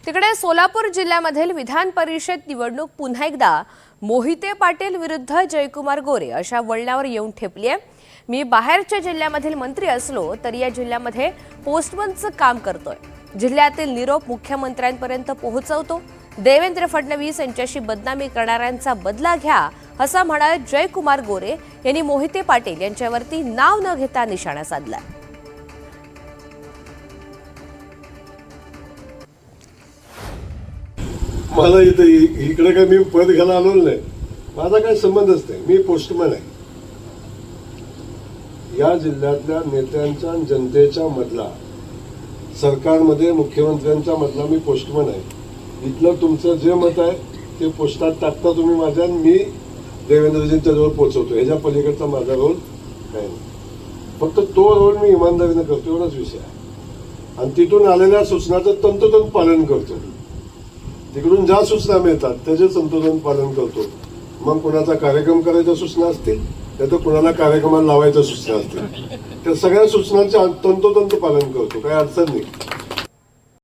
तिकडे सोलापूर जिल्ह्यामधील विधान परिषद निवडणूक पुन्हा एकदा मोहिते पाटील विरुद्ध जयकुमार गोरे अशा वळणावर येऊन ठेपली आहे। मी बाहेरच्या जिल्ह्यामधील मंत्री असलो तरी या जिल्ह्यामध्ये पोस्टमनचं काम करतोय। जिल्ह्यातील निरोप मुख्यमंत्र्यांपर्यंत पोहोचवतो। देवेंद्र फडणवीस यांच्याशी बदनामी करणाऱ्यांचा बदला घ्या असं म्हणत जयकुमार गोरे यांनी मोहिते पाटील यांच्यावरती नाव न घेता निशाणा साधला। मला इकडे काय मी पद घ्यायला आलो नाही, माझा काही संबंधच नाही। मी पोस्टमन आहे। या जिल्ह्यातल्या नेत्यांच्या जनतेच्या मधला, सरकारमध्ये मुख्यमंत्र्यांच्या मधला मी पोस्टमन आहे। इथलं तुमचं जे मत आहे ते पोस्टात टाकता तुम्ही माझ्या, मी देवेंद्रजींच्या जवळ पोहोचवतो। ह्याच्या पलीकडचा माझा रोल काही नाही। फक्त तो रोल मी इमानदारीने करतो एवढाच विषय आहे। आणि तिथून आलेल्या सूचनाचं तंतोतंत पालन करतो। तिकडून ज्या सूचना मिळतात त्याचे तंतोतंत पालन करतो। मग कुणाचा कार्यक्रम करायच्या सूचना असतील तर कुणाला कार्यक्रमाला लावायच्या सूचना असतील, त्या सगळ्या सूचनांचे तंतोतंत पालन करतो। काही अडचण नाही।